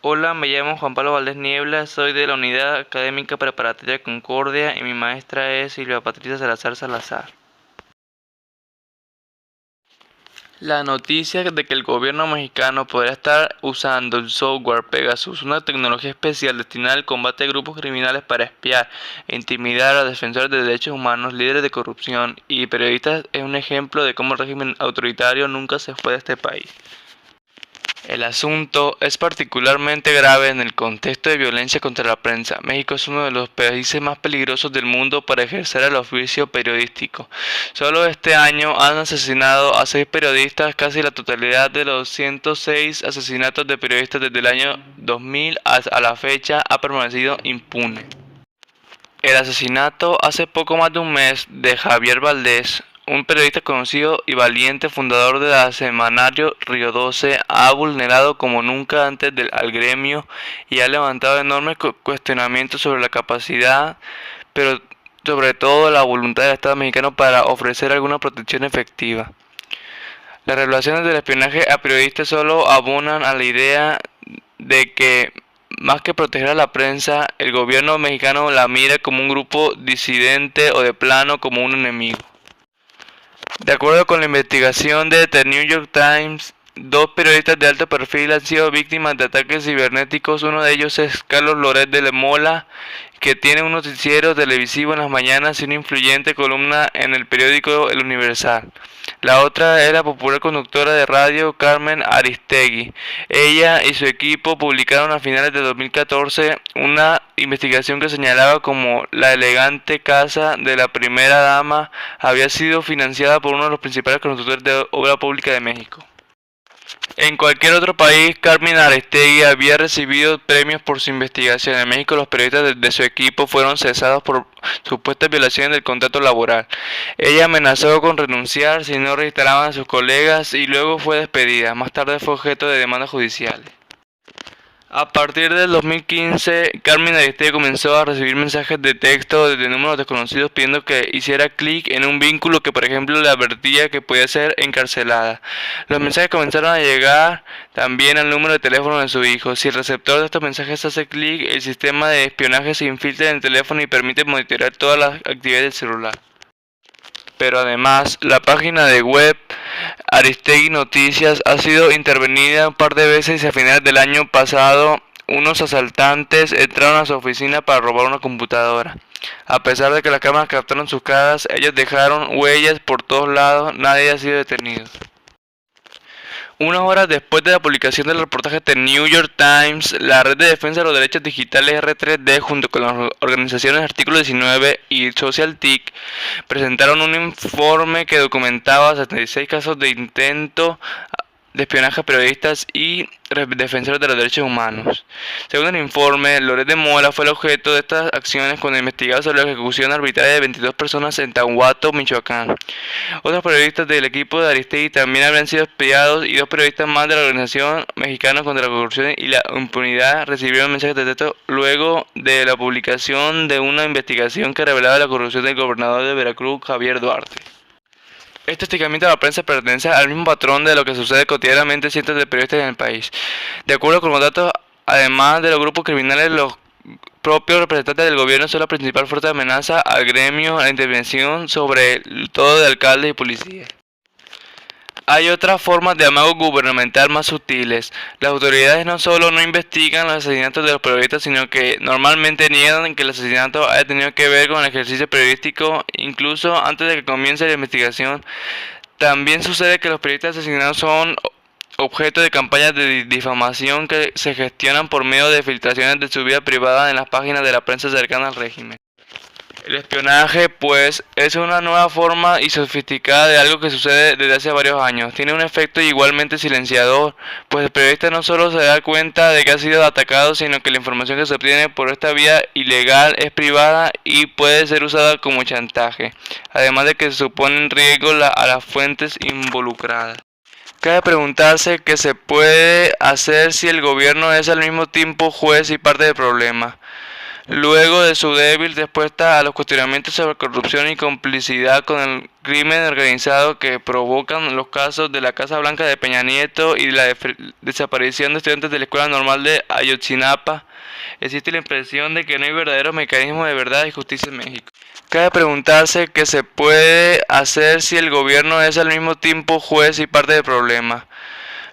Hola, me llamo Juan Pablo Valdés Niebla, soy de la Unidad Académica Preparatoria Concordia y mi maestra es Silvia Patricia Salazar Salazar. La noticia de que el gobierno mexicano podría estar usando el software Pegasus, una tecnología especial destinada al combate de grupos criminales para espiar e intimidar a defensores de derechos humanos, líderes de corrupción y periodistas, es un ejemplo de cómo el régimen autoritario nunca se fue de este país. El asunto es particularmente grave en el contexto de violencia contra la prensa. México es uno de los países más peligrosos del mundo para ejercer el oficio periodístico. Solo este año han asesinado a 6 periodistas, casi la totalidad de los 106 asesinatos de periodistas desde el año 2000 a la fecha ha permanecido impune. El asesinato hace poco más de un mes de Javier Valdés, un periodista conocido y valiente, fundador del semanario Río 12, ha vulnerado como nunca antes al gremio y ha levantado enormes cuestionamientos sobre la capacidad, pero sobre todo la voluntad del Estado mexicano para ofrecer alguna protección efectiva. Las revelaciones del espionaje a periodistas solo abonan a la idea de que, más que proteger a la prensa, el gobierno mexicano la mira como un grupo disidente o de plano como un enemigo. De acuerdo con la investigación de The New York Times, 2 periodistas de alto perfil han sido víctimas de ataques cibernéticos. Uno de ellos es Carlos Loret de Mola, que tiene un noticiero televisivo en las mañanas y una influyente columna en el periódico El Universal. La otra es la popular conductora de radio Carmen Aristegui. Ella y su equipo publicaron a finales de 2014 una investigación que señalaba como la elegante casa de la primera dama había sido financiada por uno de los principales constructores de obra pública de México. En cualquier otro país, Carmen Aristegui había recibido premios por su investigación. En México, los periodistas de su equipo fueron cesados por supuestas violaciones del contrato laboral. Ella amenazó con renunciar si no registraban a sus colegas y luego fue despedida. Más tarde fue objeto de demandas judiciales. A partir del 2015, Carmen Aristegui comenzó a recibir mensajes de texto desde números desconocidos pidiendo que hiciera clic en un vínculo que, por ejemplo, le advertía que podía ser encarcelada. Los mensajes comenzaron a llegar también al número de teléfono de su hijo. Si el receptor de estos mensajes hace clic, el sistema de espionaje se infiltra en el teléfono y permite monitorear todas las actividades del celular. Pero además, la página de web Aristegui Noticias ha sido intervenida un par de veces y a finales del año pasado unos asaltantes entraron a su oficina para robar una computadora. A pesar de que las cámaras captaron sus caras, ellos dejaron huellas por todos lados, nadie ha sido detenido. Unas horas después de la publicación del reportaje de New York Times, la Red de Defensa de los Derechos Digitales R3D junto con las organizaciones Artículo 19 y SocialTIC presentaron un informe que documentaba 76 casos de intento de espionaje a periodistas y defensores de los derechos humanos. Según el informe, Loret de Mola fue el objeto de estas acciones cuando investigaba sobre la ejecución arbitraria de 22 personas en Tahuato, Michoacán. Otros periodistas del equipo de Aristegui también habrían sido espiados y 2 periodistas más de la Organización Mexicana contra la Corrupción y la Impunidad recibieron mensajes de texto luego de la publicación de una investigación que revelaba la corrupción del gobernador de Veracruz, Javier Duarte. Este hostigamiento a la prensa pertenece al mismo patrón de lo que sucede cotidianamente a cientos de periodistas en el país. De acuerdo con los datos, además de los grupos criminales, los propios representantes del gobierno son la principal fuerza de amenaza al gremio, a la intervención sobre todo de alcaldes y policías. Hay otras formas de amago gubernamental más sutiles. Las autoridades no solo no investigan los asesinatos de los periodistas, sino que normalmente niegan que el asesinato haya tenido que ver con el ejercicio periodístico, incluso antes de que comience la investigación. También sucede que los periodistas asesinados son objeto de campañas de difamación que se gestionan por medio de filtraciones de su vida privada en las páginas de la prensa cercana al régimen. El espionaje, pues, es una nueva forma y sofisticada de algo que sucede desde hace varios años. Tiene un efecto igualmente silenciador, pues el periodista no solo se da cuenta de que ha sido atacado, sino que la información que se obtiene por esta vía ilegal es privada y puede ser usada como chantaje, además de que se supone en riesgo a las fuentes involucradas. Cabe preguntarse qué se puede hacer si el gobierno es al mismo tiempo juez y parte del problema. Luego de su débil respuesta a los cuestionamientos sobre corrupción y complicidad con el crimen organizado que provocan los casos de la Casa Blanca de Peña Nieto y la desaparición de estudiantes de la Escuela Normal de Ayotzinapa, existe la impresión de que no hay verdaderos mecanismos de verdad y justicia en México. Cabe preguntarse qué se puede hacer si el gobierno es al mismo tiempo juez y parte del problema.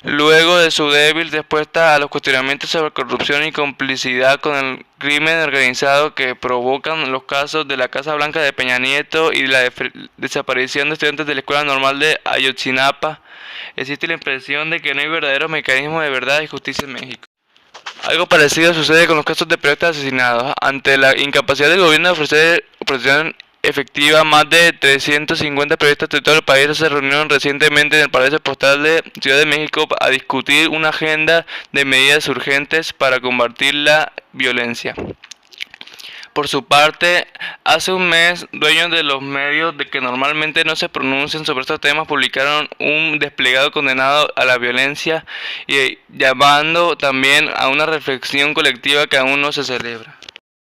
Luego de su débil respuesta a los cuestionamientos sobre corrupción y complicidad con el crimen organizado que provocan los casos de la Casa Blanca de Peña Nieto y la desaparición de estudiantes de la Escuela Normal de Ayotzinapa, existe la impresión de que no hay verdaderos mecanismos de verdad y justicia en México. Algo parecido sucede con los casos de periodistas asesinados. Ante la incapacidad del gobierno de ofrecer protección efectiva, más de 350 periodistas de todo el país se reunieron recientemente en el Palacio Postal de Ciudad de México a discutir una agenda de medidas urgentes para combatir la violencia. Por su parte, hace un mes, dueños de los medios de que normalmente no se pronuncian sobre estos temas publicaron un desplegado condenado a la violencia y llamando también a una reflexión colectiva que aún no se celebra.